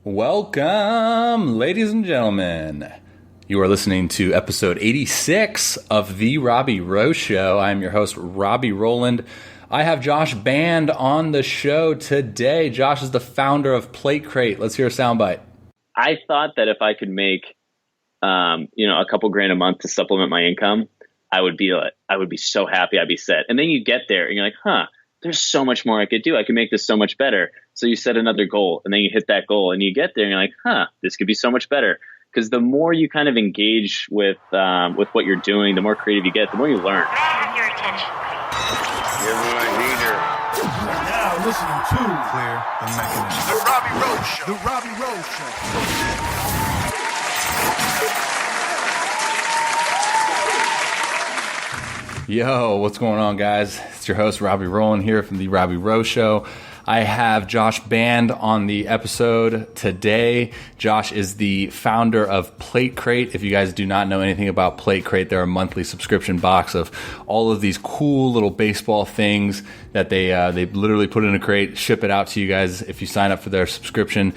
Welcome, ladies and gentlemen. You are listening to episode 86 of The Robby Rowe Show. I am your host, Robby Rowland. I have Josh Band on the show today. Josh is the founder of Plate Crate. Let's hear a soundbite. I thought that if I could make, a couple grand a month to supplement my income, I would be so happy. I'd be set. And then you get there and you're like, there's so much more I could do. I can make this so much better. So you set another goal and then you hit that goal and you get there and you're like, this could be so much better. Because the more you kind of engage with what you're doing, the more creative you get, the more you learn. May I have your attention, please? Give me a heater. Now listening to Clear the Mechanism. The Robby Rowe Show. The Robby Rowe Show. Yo, what's going on, guys? It's your host, Robby Rowland here from The Robby Rowe Show. I have Josh Band on the episode today. Josh is the founder of Plate Crate. If you guys do not know anything about Plate Crate, they're a monthly subscription box of all of these cool little baseball things that they literally put in a crate, ship it out to you guys if you sign up for their subscription.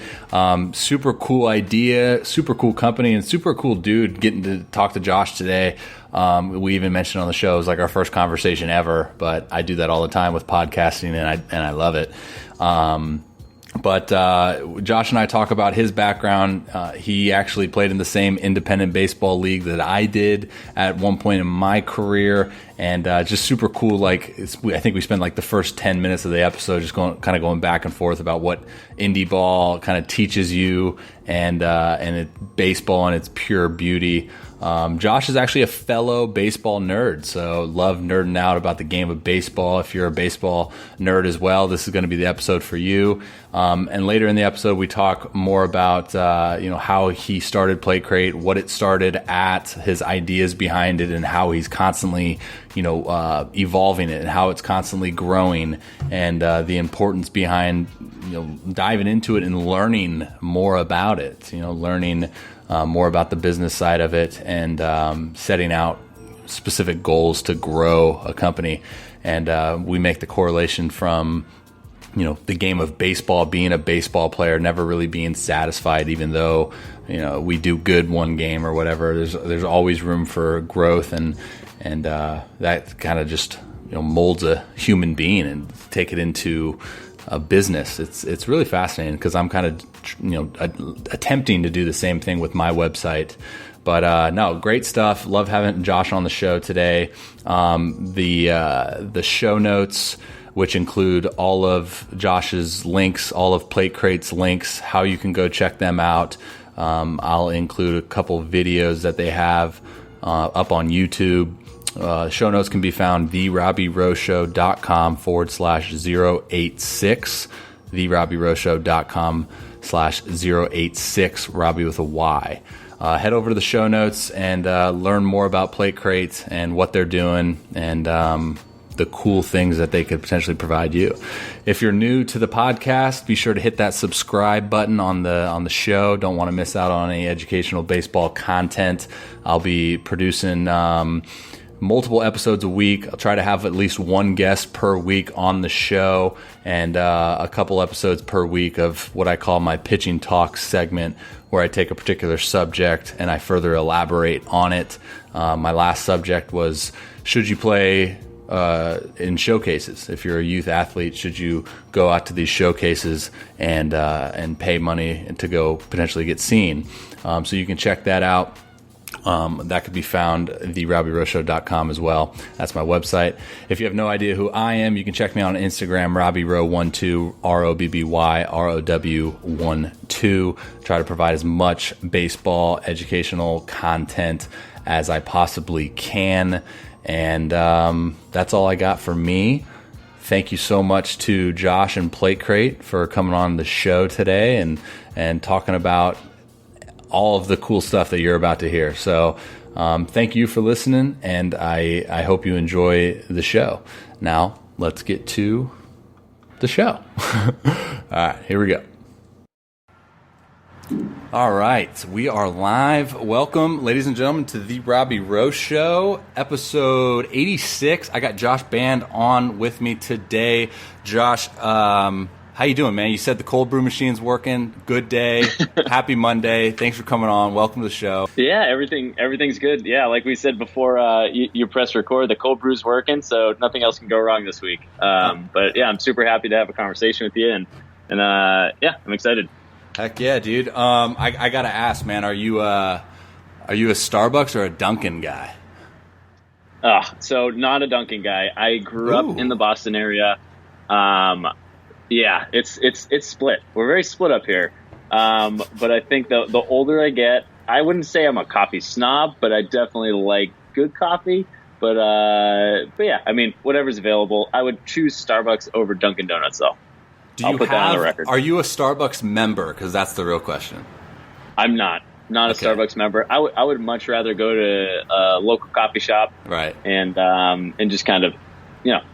Super cool idea, super cool company, and super cool dude getting to talk to Josh today. We even mentioned on the show, it was like our first conversation ever, but I do that all the time with podcasting and I love it. But Josh and I talk about his background. He actually played in the same independent baseball league that I did at one point in my career, and just super cool. I think we spent like the first 10 minutes of the episode just going back and forth about what Indy ball kind of teaches you, and baseball and its pure beauty. Josh is actually a fellow baseball nerd, so love nerding out about the game of baseball. If you're a baseball nerd as well, this is going to be the episode for you. And later in the episode, we talk more about how he started Plate Crate, what it started at, his ideas behind it, and how he's constantly evolving it, and how it's constantly growing, and the importance behind diving into it and learning more about it. Learning more about the business side of it, and setting out specific goals to grow a company. And we make the correlation from the game of baseball, being a baseball player, never really being satisfied, even though we do good one game or whatever. There's always room for growth, and that kind of just molds a human being and take it into a business. It's really fascinating because I'm kind of attempting to do the same thing with my website. But no, great stuff. Love having Josh on the show today. The show notes, which include all of Josh's links, all of Plate Crate's links, how you can go check them out. I'll include a couple videos that they have up on YouTube. Show notes can be found therobbyroweshow.com/086, therobbyroweshow.com/086, Robby with a Y. Head over to the show notes and learn more about Plate Crate and what they're doing, and the cool things that they could potentially provide you. If you're new to the podcast, be sure to hit that subscribe button on the show. Don't want to miss out on any educational baseball content. I'll be producing multiple episodes a week. I'll try to have at least one guest per week on the show, and a couple episodes per week of what I call my pitching talk segment, where I take a particular subject and I further elaborate on it. My last subject was, should you play in showcases? If you're a youth athlete, should you go out to these showcases and pay money to go potentially get seen? So you can check that out. That could be found at therobbyroweshow.com as well. That's my website. If you have no idea who I am, you can check me out on Instagram, RobbyRow12, ROBBYROW12. Try to provide as much baseball educational content as I possibly can. And that's all I got for me. Thank you so much to Josh and Plate Crate for coming on the show today and talking about all of the cool stuff that you're about to hear. So thank you for listening, and I hope you enjoy the show. Now, let's get to the show. All right, here we go. All right, we are live. Welcome, ladies and gentlemen, to The Robby Rowe Show, episode 86. I got Josh Band on with me today. Josh, How you doing, man? You said the cold brew machine's working. Good day. Happy Monday. Thanks for coming on. Welcome to the show. Yeah, everything's good. Yeah, like we said before, you press record. The cold brew's working, so nothing else can go wrong this week. But yeah, I'm super happy to have a conversation with you, and yeah, I'm excited. Heck yeah, dude. I gotta ask, man. Are you a Starbucks or a Dunkin' guy? So not a Dunkin' guy. I grew up in the Boston area. Yeah, it's split. We're very split up here. But I think the older I get, I wouldn't say I'm a coffee snob, but I definitely like good coffee. But yeah, I mean, whatever's available. I would choose Starbucks over Dunkin' Donuts, though. I'll put that on the record. Are you a Starbucks member? Because that's the real question. I'm not a Starbucks member. I would much rather go to a local coffee shop, right? And just kind of.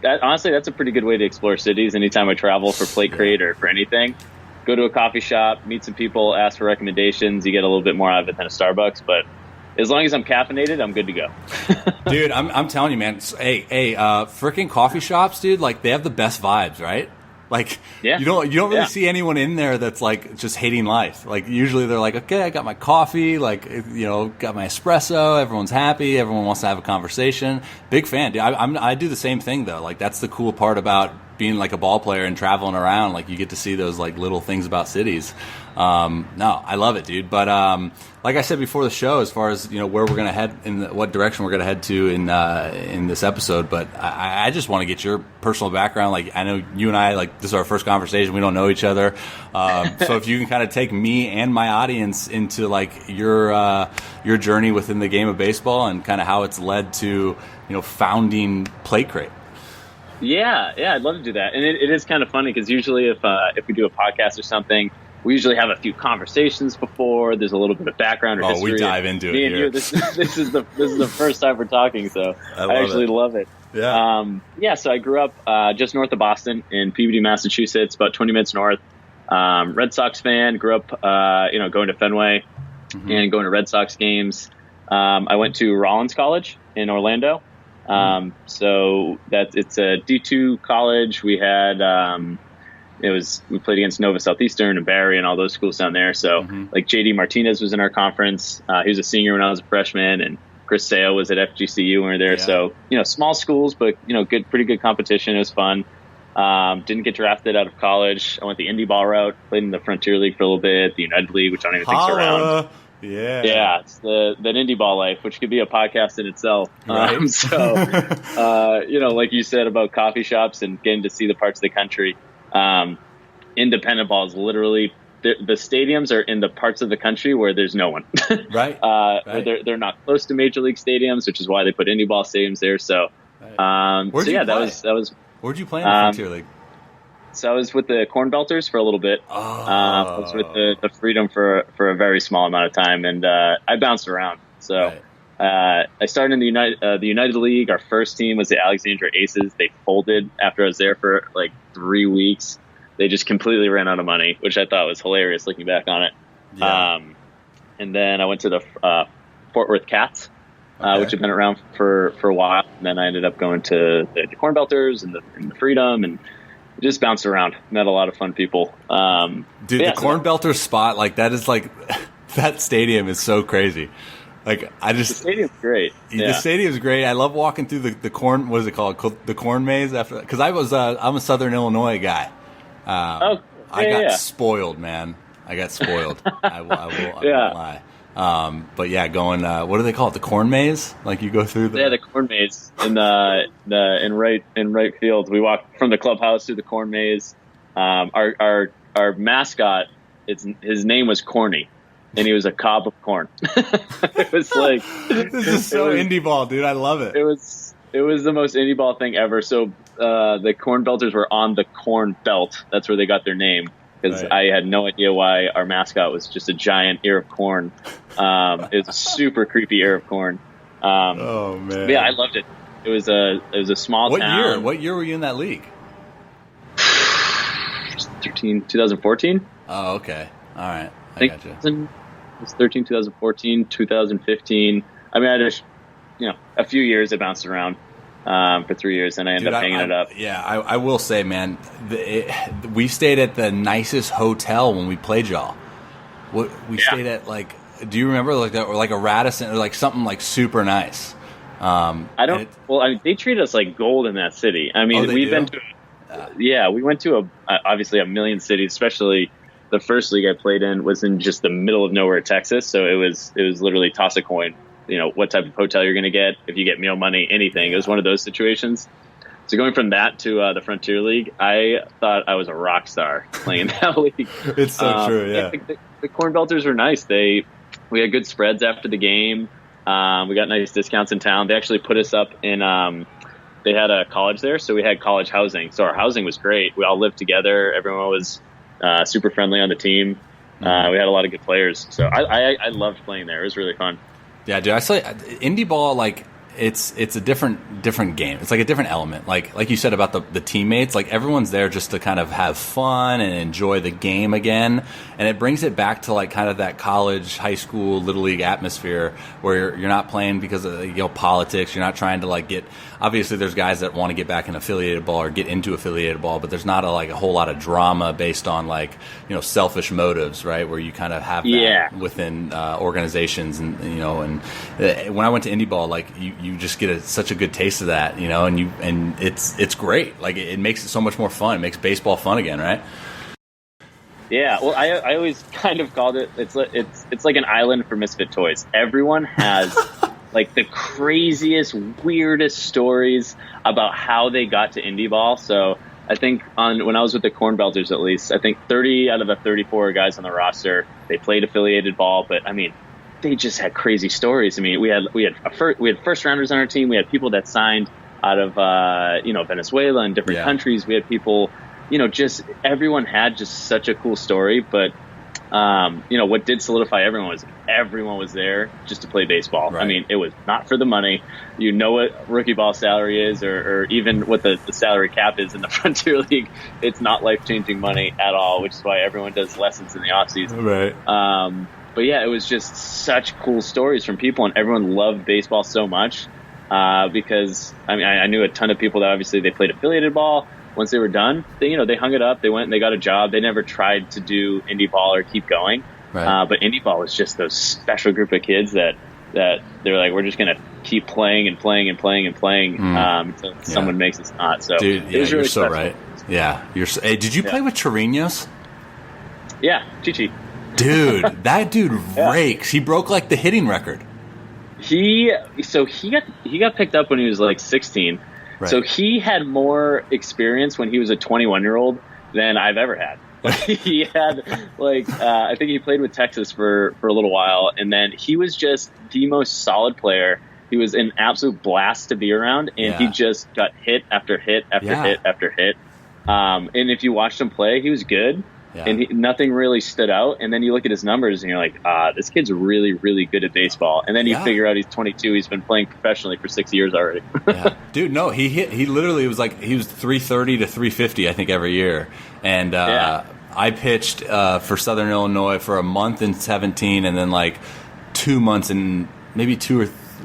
Honestly, that's a pretty good way to explore cities. Anytime I travel for Plate Crate or for anything, go to a coffee shop, meet some people, ask for recommendations. You get a little bit more out of it than a Starbucks. But as long as I'm caffeinated, I'm good to go. Dude, I'm telling you, man. Hey, freaking coffee shops, dude. Like they have the best vibes, right? Like you don't really see anyone in there that's like just hating life. Like usually they're like, okay, I got my coffee, like got my espresso. Everyone's happy. Everyone wants to have a conversation. Big fan, dude. I do the same thing though. Like that's the cool part about being like a ball player and traveling around. Like you get to see those like little things about cities. No, I love it, dude. But like I said before the show, as far as where we're gonna head what direction we're gonna head to in this episode, but I just want to get your personal background. Like I know you and I, like this is our first conversation. We don't know each other, so if you can kind of take me and my audience into like your journey within the game of baseball and kind of how it's led to founding Plate Crate. Yeah, I'd love to do that. And it is kind of funny because usually if we do a podcast or something, we usually have a few conversations before. There's a little bit of background or history. We dive into it. Me and you, this is the first time we're talking, so I actually love it. Yeah. So I grew up just north of Boston in Peabody, Massachusetts, about 20 minutes north. Red Sox fan. Grew up, going to Fenway and going to Red Sox games. I went to Rollins College in Orlando. So it's a D2 college. We had, we played against Nova Southeastern and Barry and all those schools down there. So like JD Martinez was in our conference. He was a senior when I was a freshman, and Chris Sale was at FGCU when we were there. Yeah. So, small schools, but pretty good competition. It was fun. Didn't get drafted out of college. I went the Indy ball route, played in the Frontier League for a little bit, the United League, which I don't even think's around. Yeah, it's that Indy ball life, which could be a podcast in itself. Right. Like you said about coffee shops and getting to see the parts of the country. Independent ball is literally the stadiums are in the parts of the country where there's no one. Right. Right. They're not close to major league stadiums, which is why they put Indy ball stadiums there. So, right. That was. Where'd you play in the Frontier League? So I was with the Corn Belters for a little bit. I was with the Freedom for a very small amount of time, and I bounced around. So I started in the United League. Our first team was the Alexandria Aces. They folded after I was there for like 3 weeks. They just completely ran out of money, which I thought was hilarious looking back on it. Yeah. And then I went to the Fort Worth Cats, which have been around for a while. And then I ended up going to the Corn Belters and the Freedom, and just bounced around. Met a lot of fun people. Dude, the Corn Belters spot, like that is like that stadium is so crazy. Like the stadium's great. The stadium's great. I love walking through the corn. What is it called? The Corn Maze. After because I'm a Southern Illinois guy. I got spoiled, man. I got spoiled. I won't lie. But yeah, going. What do they call it? The Corn Maze. Like you go through the Corn Maze in right field. We walked from the clubhouse through the Corn Maze. Our mascot, his name was Corny, and he was a cob of corn. It was like this is so indie ball, dude. I love it. It was the most indie ball thing ever. So the Corn Belters were on the Corn Belt. That's where they got their name. Because I had no idea why our mascot was just a giant ear of corn. It's a super creepy ear of corn. Oh man! Yeah, I loved it. It was a small town. What year were you in that league? 2014. Oh, okay. All right. I got you. It was 13, 2014, 2015. I mean, I just, a few years I bounced around. for 3 years, and I ended up hanging it up. Yeah, I will say, man, we stayed at the nicest hotel when we played y'all. We stayed at, like, do you remember, like that, or like a Radisson, or like something like super nice? They treat us like gold in that city. I mean, we went to obviously a million cities, especially the first league I played in was in just the middle of nowhere, Texas. So it was literally toss a coin, what type of hotel you're going to get, if you get meal money, anything. It was one of those situations. So going from that to the Frontier League, I thought I was a rock star playing in that league. It's so true, yeah. The Corn Belters were nice. We had good spreads after the game. We got nice discounts in town. They actually put us up in they had a college there, so we had college housing. So our housing was great. We all lived together. Everyone was super friendly on the team. We had a lot of good players. So I loved playing there. It was really fun. Yeah, dude, I say indie ball, like, it's a different game. It's like a different element. Like you said about the teammates, like everyone's there just to kind of have fun and enjoy the game again. And it brings it back to like kind of that college, high school, little league atmosphere where you're not playing because of politics. You're not trying to like get. Obviously, there's guys that want to get back in affiliated ball or get into affiliated ball, but there's not a whole lot of drama based on like selfish motives, right? Where you kind of have that within organizations, and and when I went to indie ball, like you just get such a good taste of that, and it's great. Like it makes it so much more fun. It makes baseball fun again, right? Yeah, well, I always kind of called it. It's like an island for misfit toys. Everyone has like the craziest, weirdest stories about how they got to indie ball. So I think when I was with the Corn Belters, at least, I think 30 out of the 34 guys on the roster, they played affiliated ball. But I mean, they just had crazy stories. I mean, we had first rounders on our team. We had people that signed out of Venezuela and different countries. We had people, just everyone had just such a cool story. But what did solidify everyone was there just to play baseball. Right. I mean, it was not for the money. What rookie ball salary is, or even what the salary cap is in the Frontier League. It's not life-changing money at all, which is why everyone does lessons in the offseason. Right. But yeah, it was just such cool stories from people, and everyone loved baseball so much because I knew a ton of people that obviously they played affiliated ball. Once they were done, they hung it up. They went and they got a job. They never tried to do indie ball or keep going. Right. But indie ball was just those special group of kids that they're like, we're just gonna keep playing and playing and playing and playing until someone makes us not. So, dude, it was really you're so special. right. Yeah, hey, did you play with Chirinos? Yeah, Chichi. Dude, that dude rakes. He broke like the hitting record. He got picked up when he was like 16. Right. So he had more experience when he was a 21-year-old than I've ever had. He had I think he played with Texas for a little while, and then he was just the most solid player. He was an absolute blast to be around, and he just got hit after hit after hit after hit. And if you watched him play, he was good. Yeah. And nothing really stood out. And then you look at his numbers and you're like, this kid's really, really good at baseball. And then you figure out he's 22. He's been playing professionally for 6 years already. Dude, no, he literally was like, he was 330 to 350, I think, every year. And I pitched for Southern Illinois for a month in 17, and then like 2 months and maybe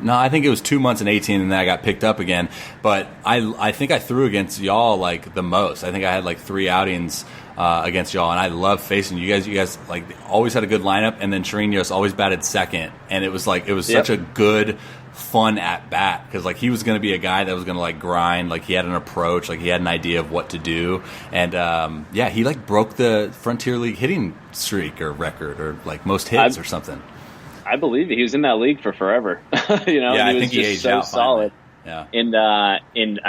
I think it was 2 months in 18, and then I got picked up again. But I think I threw against y'all like the most. I think I had like 3 outings against y'all, and I love facing you guys. You guys like always had a good lineup, and then Chirinos always batted second, and it was such a good, fun at bat because like he was going to be a guy that was going to like grind, like he had an approach, like he had an idea of what to do, and he like broke the Frontier League hitting streak or record or like most hits or something. I believe he was in that league for forever. I think he aged out solid. Yeah, and I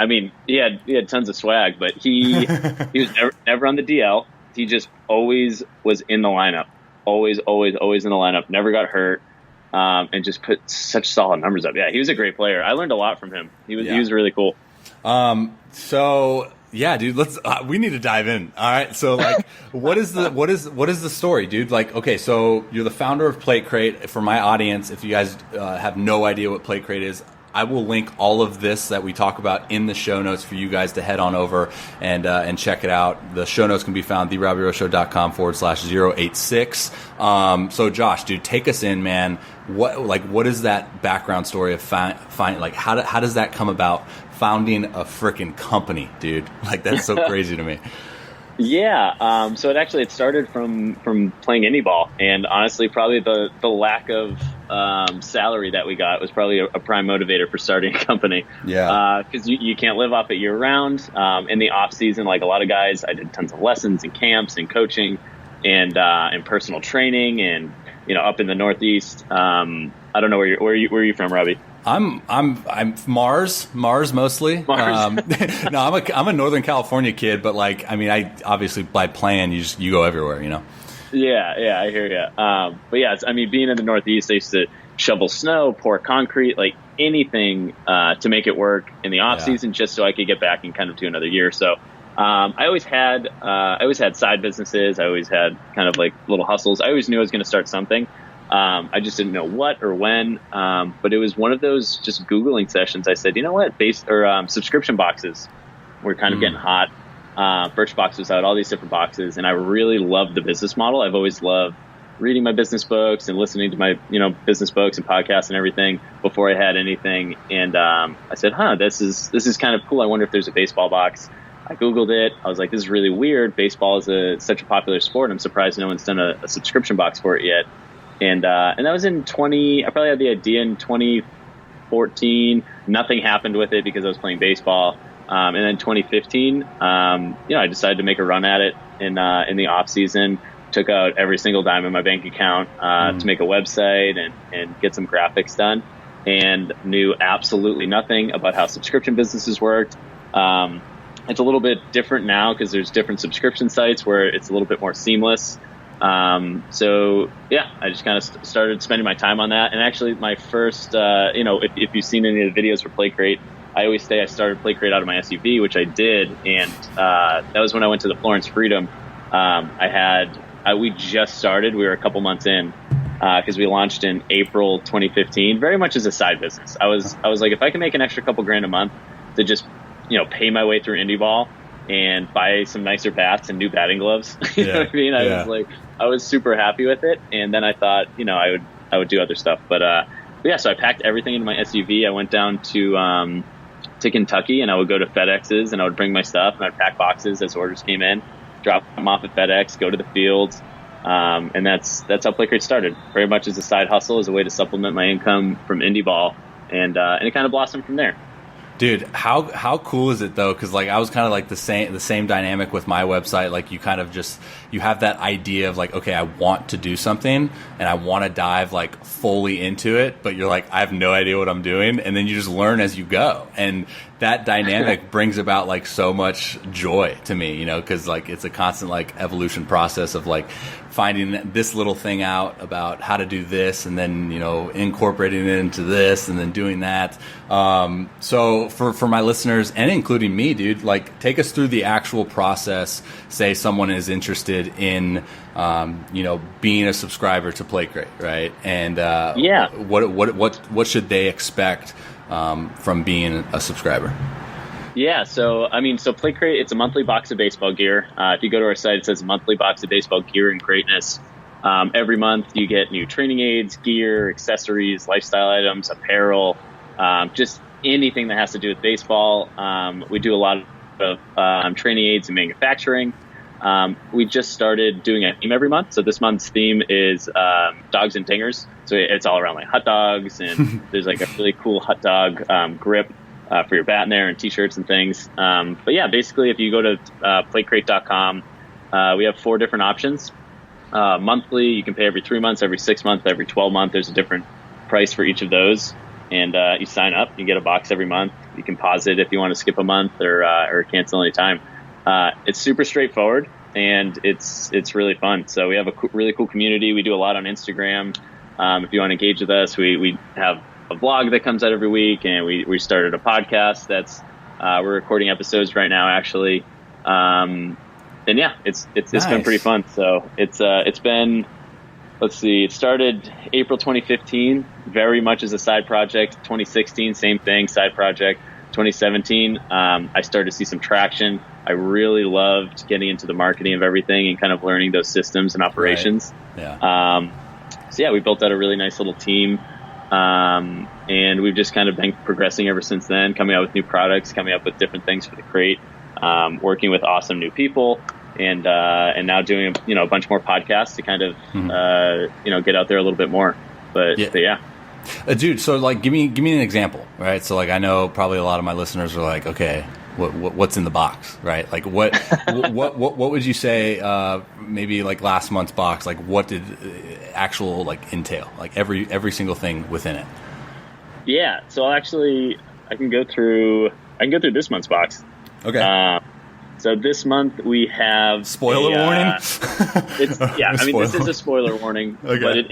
mean, he had tons of swag, but he was never on the DL. He just always was in the lineup, always in the lineup. Never got hurt, and just put such solid numbers up. Yeah, he was a great player. I learned a lot from him. He was really cool. So yeah, dude, let's we need to dive in. All right, so like, what is the story, dude? Like, okay, so you're the founder of Plate Crate. For my audience, if you guys have no idea what Plate Crate is, I will link all of this that we talk about in the show notes for you guys to head on over and check it out. The show notes can be found therobbyrosshow.com/086. So Josh, dude, take us in, man. What is that background story of how does that come about? founding a freaking company, dude. Like, that's so crazy to me. Yeah. So it started from playing Indy ball, and honestly, probably the lack of salary that we got was probably a prime motivator for starting a company. Yeah. Because you can't live off it year round. In the off season, like a lot of guys, I did tons of lessons and camps and coaching and personal training, and up in the Northeast. I don't know where you from, Robby? I'm Mars mostly. Mars. No, I'm a Northern California kid, but like, I mean, I obviously by playing, you go everywhere, Yeah, I hear you. But yeah, being in the Northeast, I used to shovel snow, pour concrete, like anything to make it work in the off season, just so I could get back and kind of do another year. So I always had side businesses. I always had kind of like little hustles. I always knew I was going to start something. I just didn't know what or when, but it was one of those just Googling sessions. I said, you know what, subscription boxes were kind of getting hot. Birchbox was out, all these different boxes, and I really loved the business model. I've always loved reading my business books and listening to my business books and podcasts and everything before I had anything. And I said, this is kind of cool. I wonder if there's a baseball box. I Googled it. I was like, this is really weird. Baseball is such a popular sport. I'm surprised no one's done a subscription box for it yet. And that was in I probably had the idea in 2014. Nothing happened with it because I was playing baseball. And then 2015, I decided to make a run at it in the off season. Took out every single dime in my bank account to make a website and get some graphics done, and knew absolutely nothing about how subscription businesses worked. It's a little bit different now because there's different subscription sites where it's a little bit more seamless. So yeah, I just kind of started spending my time on that. And actually my first, if you've seen any of the videos for Play Crate, I always say I started Play Crate out of my SUV, which I did. And, that was when I went to the Florence Freedom. We just started, we were a couple months in, cause we launched in April, 2015, very much as a side business. I was like, if I can make an extra couple grand a month to just, pay my way through Indy ball and buy some nicer bats and new batting gloves. You know what I mean? I was super happy with it. And then I thought, I would do other stuff. But yeah, so I packed everything in my SUV. I went down to Kentucky, and I would go to FedEx's and I would bring my stuff, and I'd pack boxes as orders came in, drop them off at FedEx, go to the field. And that's how Play Crate started, very much as a side hustle, as a way to supplement my income from Indy ball. And it kind of blossomed from there. Dude, how cool is it though? Because like I was kind of like the same dynamic with my website. Like you kind of you have that idea of like, okay, I want to do something and I want to dive like fully into it, but you're like, I have no idea what I'm doing, and then you just learn as you go. And that dynamic brings about like so much joy to me, because like it's a constant like evolution process of like finding this little thing out about how to do this, and then incorporating it into this, and then doing that. So for my listeners and including me, dude, like take us through the actual process. Say someone is interested in being a subscriber to Play Crate, right? And what should they expect from being a subscriber? Yeah, so Play Crate, it's a monthly box of baseball gear. If you go to our site, it says monthly box of baseball gear and greatness. Every month you get new training aids, gear, accessories, lifestyle items, apparel, just anything that has to do with baseball. We do a lot of training aids and manufacturing. We just started doing a theme every month. So this month's theme is dogs and dingers. So it's all around like hot dogs, and there's like a really cool hot dog grip for your bat in there, and t-shirts and things. But yeah, basically if you go to playcrate.com, we have 4 different options. Monthly, you can pay every 3 months, every 6 months, every 12 months. There's a different price for each of those. And you sign up, you get a box every month. You can pause it if you want to skip a month or cancel anytime. It's super straightforward, and it's really fun. So we have a really cool community. We do a lot on Instagram. If you want to engage with us, we have a vlog that comes out every week, and we started a podcast that's we're recording episodes right now, actually. And yeah, it's nice. Been pretty fun. So it's been, let's see, it started April 2015, very much as a side project. 2016, same thing, side project. 2017, I started to see some traction. I really loved getting into the marketing of everything and kind of learning those systems and operations. Right. Yeah. So yeah, we built out a really nice little team. And we've just kind of been progressing ever since then, coming out with new products, coming up with different things for the crate, working with awesome new people, and now doing, a bunch more podcasts to kind of, get out there a little bit more. But yeah. Dude, so like, give me an example, right? So like, I know probably a lot of my listeners are like, okay, what's in the box, right? Like what would you say, maybe like last month's box, like what did actual like entail, like every single thing within it? Yeah. So I can go through this month's box. Okay. So this month we have spoiler warning. This is a spoiler warning, okay. But it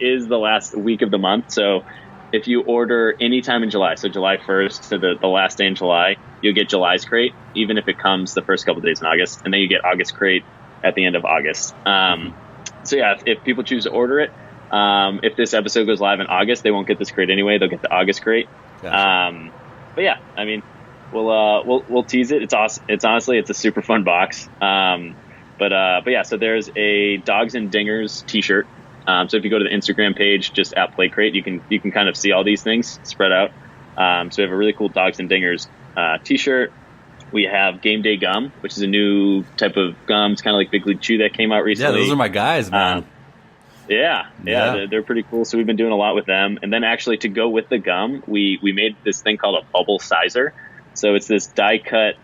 is the last week of the month. So if you order any time in July, so July 1st to the last day in July, you'll get July's crate, even if it comes the first couple of days in August, and then you get August crate at the end of August. So yeah, if people choose to order it, if this episode goes live in August, they won't get this crate anyway. They'll get the August crate. Gotcha. But yeah, I mean, we'll tease it. It's awesome. It's honestly, it's a super fun box. But yeah, so there's a Dogs and Dingers t-shirt. So if you go to the Instagram page, just at Play Crate, you can kind of see all these things spread out. So we have a really cool Dogs and Dingers t-shirt. We have Game Day Gum, which is a new type of gum. It's kind of like Big League Chew that came out recently. Yeah, those are my guys, man. Yeah. They're pretty cool. So we've been doing a lot with them. And then actually to go with the gum, we made this thing called a bubble sizer. So it's this die cut,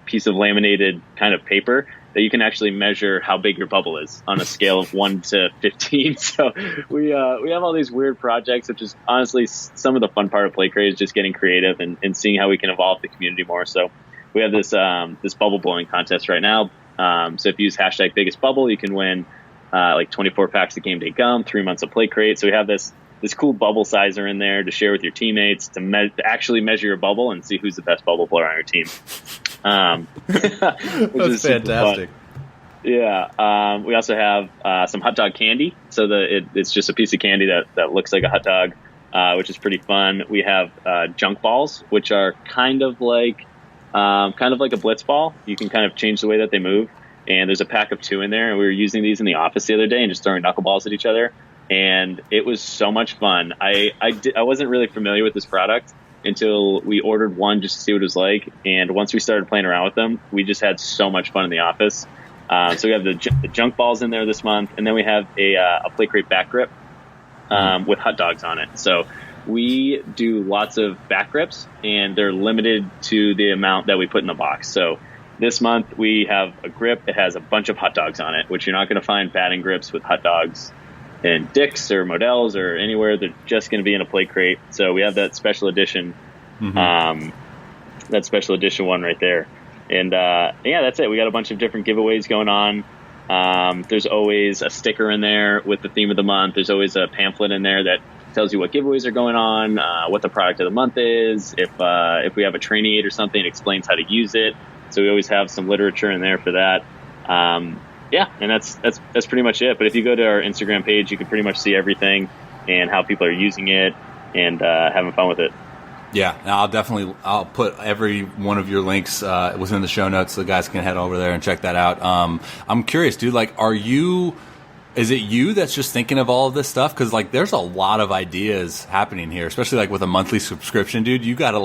piece of laminated kind of paper that you can actually measure how big your bubble is on a scale of 1 to 15. So we have all these weird projects, which is honestly some of the fun part of Play Crate is just getting creative and seeing how we can evolve the community more. So we have this bubble blowing contest right now. So if you use hashtag biggest bubble, you can win like 24 packs of Game Day Gum, 3 months of Play Crate. So we have this cool bubble sizer in there to share with your teammates to actually measure your bubble and see who's the best bubble blower on your team. That's fantastic. Yeah. We also have some hot dog candy. So it's just a piece of candy that looks like a hot dog, which is pretty fun. We have junk balls, which are kind of like a blitz ball. You can kind of change the way that they move. And there's a pack of 2 in there. And we were using these in the office the other day and just throwing knuckleballs at each other. And it was so much fun. I wasn't really familiar with this product until we ordered one just to see what it was like. And once we started playing around with them, we just had so much fun in the office. So we have the junk balls in there this month. And then we have a Play Crate back grip with hot dogs on it. So we do lots of back grips, and they're limited to the amount that we put in the box. So this month we have a grip. It has a bunch of hot dogs on it, which you're not going to find batting grips with hot dogs in Dick's or Modell's or anywhere. They're just going to be in a Play Crate. So we have that special edition, that special edition one right there. And yeah, that's it. We got a bunch of different giveaways going on. There's always a sticker in there with the theme of the month. There's always a pamphlet in there that tells you what giveaways are going on, what the product of the month is. If we have a training aid or something, it explains how to use it. So we always have some literature in there for that. Yeah, and that's pretty much it. But if you go to our Instagram page, you can pretty much see everything and how people are using it and having fun with it. Yeah, I'll put every one of your links within the show notes so the guys can head over there and check that out. I'm curious, dude, like, is it you that's just thinking of all of this stuff? Because like, there's a lot of ideas happening here, especially like with a monthly subscription, dude. You gotta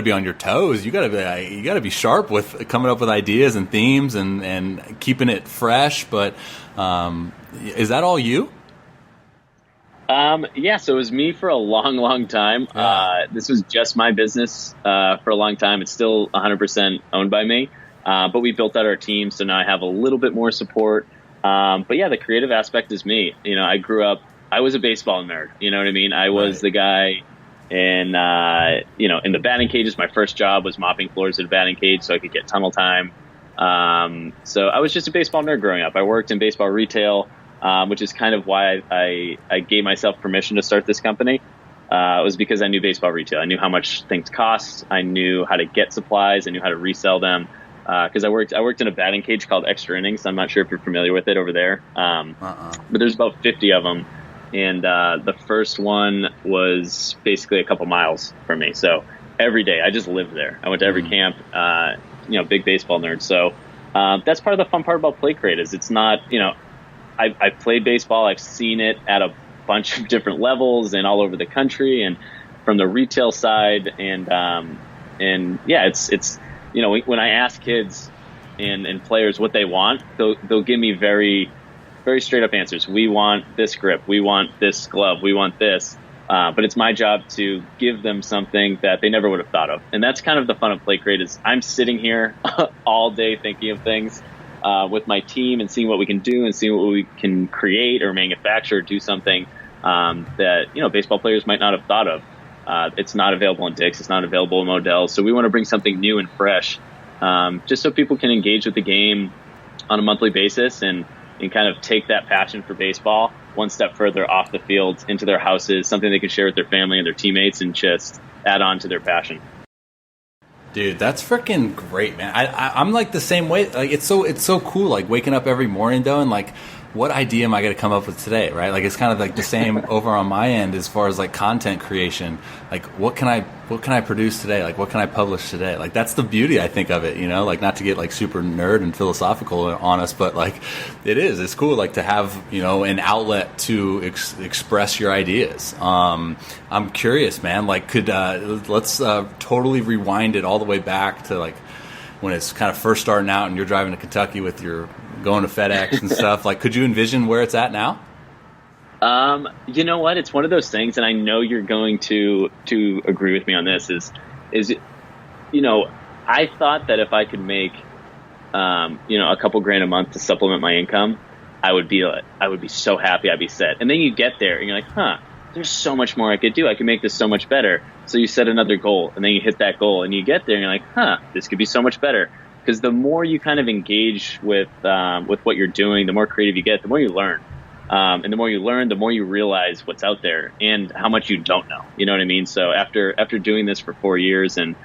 be on your toes. You gotta be sharp with coming up with ideas and themes and keeping it fresh. But is that all you? Yeah, so it was me for a long, long time. This was just my business for a long time. It's still 100% owned by me, but we built out our team, so now I have a little bit more support. But yeah, the creative aspect is me. You know, I was a baseball nerd. You know what I mean? I was the guy in the batting cages. My first job was mopping floors at a batting cage so I could get tunnel time. So I was just a baseball nerd growing up. I worked in baseball retail. Which is kind of why I gave myself permission to start this company. It was because I knew baseball retail. I knew how much things cost. I knew how to get supplies. I knew how to resell them. Because I worked in a batting cage called Extra Innings. I'm not sure if you're familiar with it over there. But there's about 50 of them. And the first one was basically a couple miles from me. So every day I just lived there. I went to every camp, big baseball nerd. So that's part of the fun part about Play Crate is it's not, I've played baseball. I've seen it at a bunch of different levels and all over the country and from the retail side. And yeah, it's, you know, when I ask kids and players what they want, they'll give me very, very straight up answers. We want this grip. We want this glove. We want this. But it's my job to give them something that they never would have thought of. And that's kind of the fun of Play Crate is I'm sitting here all day thinking of things with my team and seeing what we can do and seeing what we can create or manufacture or do something that, you know, baseball players might not have thought of. It's not available in Dick's. It's not available in Modell's. So we want to bring something new and fresh just so people can engage with the game on a monthly basis and kind of take that passion for baseball one step further off the field into their houses, something they can share with their family and their teammates and just add on to their passion. Dude, that's freaking great, man. I'm like the same way. Like it's so cool. Like waking up every morning though, and like, what idea am I going to come up with today, right? Like it's kind of like the same over on my end as far as like content creation. Like what can I produce today? Like what can I publish today? Like that's the beauty I think of it, you know. Like not to get like super nerd and philosophical on us, but like it's cool like to have, you know, an outlet to express your ideas. I'm curious, man. Like let's totally rewind it all the way back to like when it's kind of first starting out and you're driving to Kentucky with your going to FedEx and stuff. Like, could you envision where it's at now? You know what? It's one of those things, and I know you're going to agree with me on this. Is you know, I thought that if I could make you know, a couple grand a month to supplement my income, I would be so happy. I'd be set. And then you get there and you're like, huh, there's so much more I could do. I could make this so much better. So you set another goal, and then you hit that goal, and you get there and you're like, huh, this could be so much better. Because the more you kind of engage with what you're doing, the more creative you get, the more you learn. And the more you learn, the more you realize what's out there and how much you don't know. You know what I mean? So after doing this for 4 years, and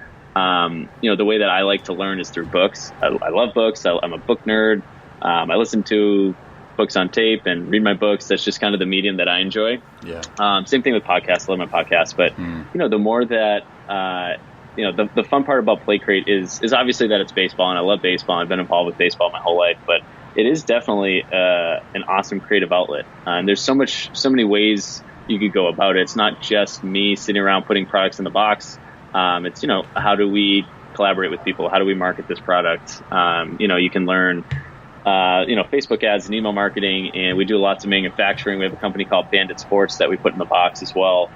you know, the way that I like to learn is through books. I love books. I'm a book nerd. I listen to books on tape and read my books. That's just kind of the medium that I enjoy. Yeah. Same thing with podcasts. I love my podcast. But you know, the more that you know, the fun part about Play Crate is obviously that it's baseball, and I love baseball. I've been involved with baseball my whole life, but it is definitely an awesome creative outlet. And there's so many ways you could go about it. It's not just me sitting around putting products in the box. It's, you know, how do we collaborate with people? How do we market this product? You know, you can learn, you know, Facebook ads and email marketing, and we do lots of manufacturing. We have a company called Bandit Sports that we put in the box as well.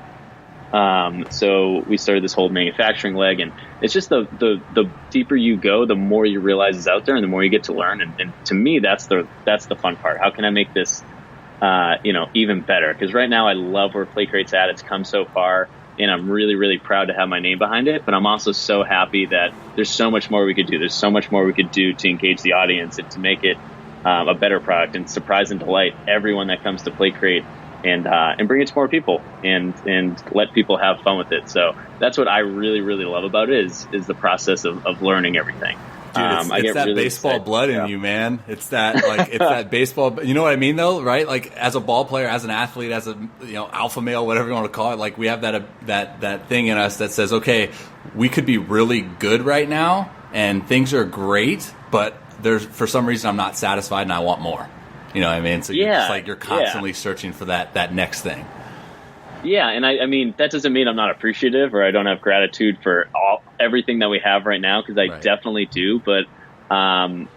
So we started this whole manufacturing leg, and it's just the deeper you go, the more you realize is out there and the more you get to learn. And to me, that's the fun part. How can I make this, you know, even better? Because right now I love where Play Crate's at. It's come so far, and I'm really, really proud to have my name behind it. But I'm also so happy that there's so much more we could do. There's so much more we could do to engage the audience and to make it a better product and surprise and delight everyone that comes to Play Crate. And bring it to more people and let people have fun with it. So that's what I really, really love about it is the process of learning everything. Dude, it's that really baseball excited. Blood in you, man. It's that like it's that baseball. You know what I mean, though, right? Like as a ball player, as an athlete, as a, you know, alpha male, whatever you want to call it. Like we have that thing in us that says, okay, we could be really good right now, and things are great, but there's for some reason I'm not satisfied and I want more. You know what I mean? So you're just like you're constantly searching for that next thing. Yeah, and I mean that doesn't mean I'm not appreciative or I don't have gratitude for everything that we have right now, because I definitely do. But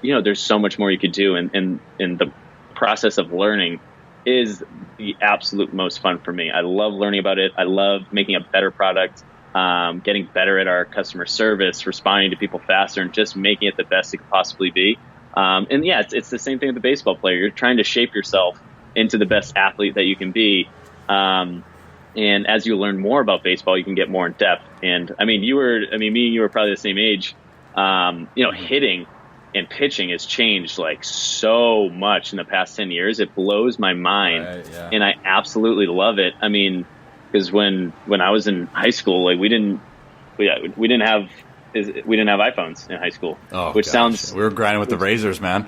you know, there's so much more you could do, and the process of learning is the absolute most fun for me. I love learning about it. I love making a better product, getting better at our customer service, responding to people faster, and just making it the best it could possibly be. And yeah, it's the same thing with the baseball player. You're trying to shape yourself into the best athlete that you can be. And as you learn more about baseball, you can get more in depth. And I mean, you were probably the same age. You know, hitting and pitching has changed like so much in the past 10 years. It blows my mind. Right, yeah. And I absolutely love it. I mean, because when I was in high school, like we didn't have iPhones in high school, which sounds... We were grinding with the razors, man.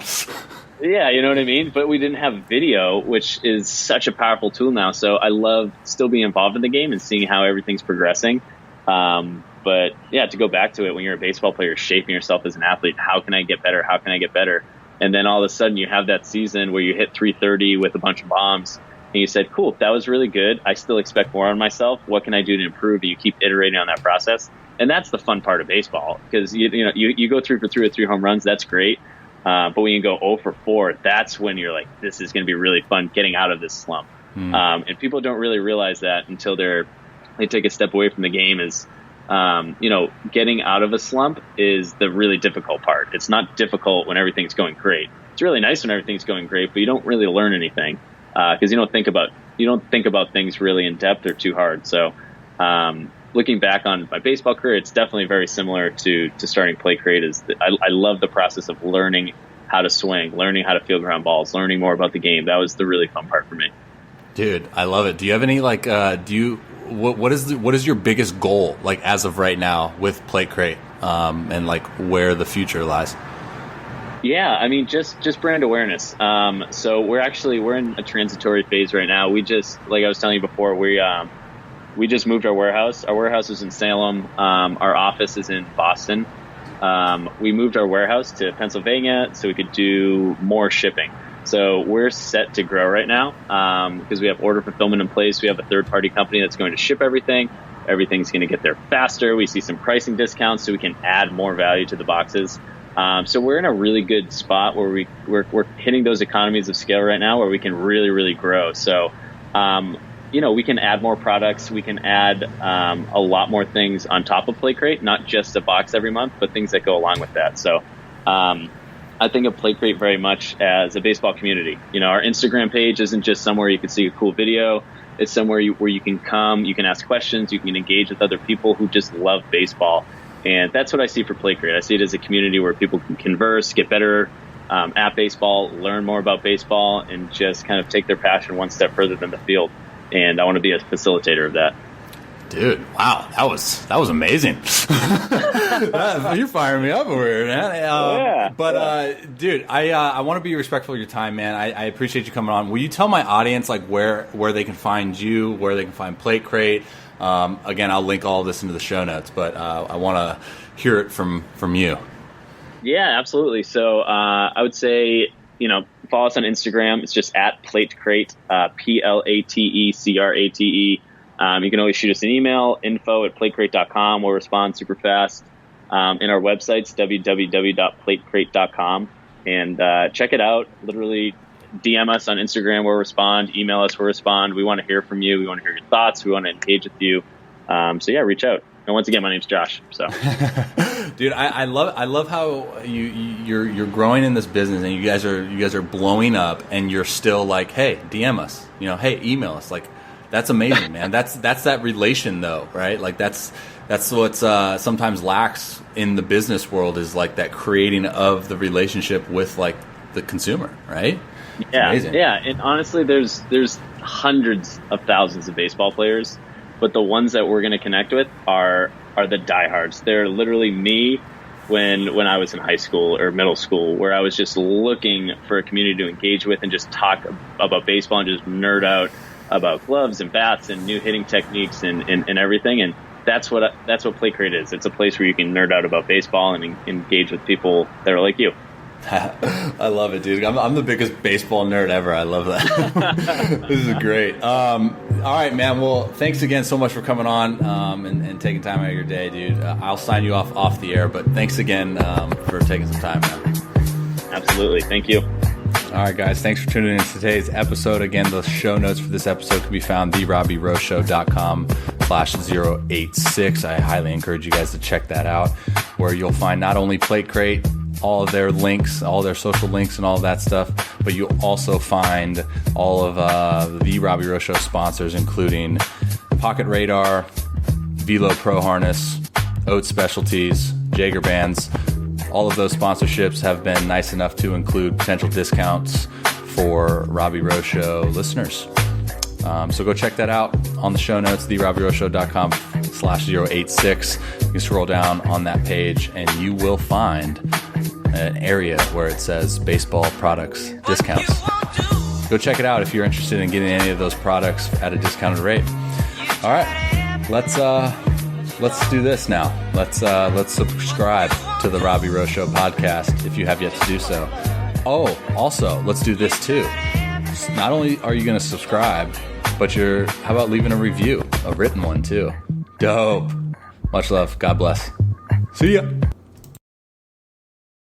Yeah, you know what I mean? But we didn't have video, which is such a powerful tool now. So I love still being involved in the game and seeing how everything's progressing. But yeah, to go back to it, when you're a baseball player, shaping yourself as an athlete, how can I get better? And then all of a sudden you have that season where you hit 330 with a bunch of bombs, and you said, cool, that was really good. I still expect more on myself. What can I do to improve? And you keep iterating on that process. And that's the fun part of baseball, because you go 3 for 3 with 3 home runs. That's great. But when you go 0 for 4, that's when you're like, this is going to be really fun getting out of this slump. And people don't really realize that until they take a step away from the game. Is getting out of a slump is the really difficult part. It's not difficult when everything's going great. It's really nice when everything's going great, but you don't really learn anything because you don't think about things really in depth or too hard. So looking back on my baseball career, it's definitely very similar to starting Plate Crate. I love the process of learning how to swing, learning how to field ground balls, learning more about the game. That was the really fun part for me. Dude, I love it. Do you have any what is your biggest goal, like, as of right now with Plate Crate, and like where the future lies? Yeah, I mean, just brand awareness. So we're in a transitory phase right now. We just, like I was telling you before, we just moved our warehouse. Our warehouse is in Salem. Our office is in Boston. We moved our warehouse to Pennsylvania so we could do more shipping. So we're set to grow right now because we have order fulfillment in place. We have a third-party company that's going to ship everything. Everything's going to get there faster. We see some pricing discounts so we can add more value to the boxes. So we're in a really good spot where we're hitting those economies of scale right now where we can really, really grow. So, we can add more products. We can add a lot more things on top of Plate Crate, not just a box every month, but things that go along with that. So I think of Plate Crate very much as a baseball community. Our Instagram page isn't just somewhere you can see a cool video. It's somewhere where you can come, you can ask questions, you can engage with other people who just love baseball. And that's what I see for Plate Crate. I see it as a community where people can converse, get better at baseball, learn more about baseball, and just kind of take their passion one step further than the field. And I want to be a facilitator of that. Dude, wow, that was amazing. You're firing me up over here, man. Dude, I want to be respectful of your time, man. I appreciate you coming on. Will you tell my audience like where they can find you, where they can find Plate Crate? Again, I'll link all of this into the show notes, but I want to hear it from you. Yeah, absolutely. So I would say, follow us on Instagram. It's just at Plate Crate, PLATECRATE. You can always shoot us an email, info@platecrate.com. We'll respond super fast. In our websites, www.platecrate.com. And check it out. Literally DM us on Instagram, we'll respond. Email us, we'll respond. We want to hear from you. We want to hear your thoughts. We want to engage with you. So yeah, reach out. And once again, my name's Josh. So, dude, I love how you're growing in this business, and you guys are blowing up, and you're still like, hey, DM us. Hey, email us. Like, that's amazing, man. That's that relation, though, right? Like that's what's sometimes lacks in the business world, is like that creating of the relationship with like the consumer, right? Yeah, and honestly, there's hundreds of thousands of baseball players, but the ones that we're going to connect with are the diehards. They're literally me when I was in high school or middle school, where I was just looking for a community to engage with and just talk about baseball and just nerd out about gloves and bats and new hitting techniques and everything. And that's what Plate Crate is. It's a place where you can nerd out about baseball and engage with people that are like you. I love it, dude. I'm the biggest baseball nerd ever. I love that. This is great. All right, man. Well, thanks again so much for coming on and taking time out of your day, dude. I'll sign you off the air, but thanks again for taking some time, man. Absolutely. Thank you. All right, guys. Thanks for tuning in to today's episode. Again, the show notes for this episode can be found therobbyroeshow.com/086. I highly encourage you guys to check that out, where you'll find not only Plate Crate, all of their links, all their social links and all of that stuff, but you'll also find all of the Robby Rowe Show sponsors, including Pocket Radar, Velo Pro Harness, Oat Specialties, Jaeger Bands. All of those sponsorships have been nice enough to include potential discounts for Robby Rowe Show listeners. So go check that out on the show notes, therobbyroeshow.com/086. You can scroll down on that page and you will find an area where it says baseball products discounts. Go check it out if you're interested in getting any of those products at a discounted rate. All right, let's do this now. Let's subscribe to the Robby Rowe Show podcast if you have yet to do so. Oh, also, let's do this too. not only are you going to subscribe, but how about leaving a review, a written one too? Dope. Much love. God bless. See ya.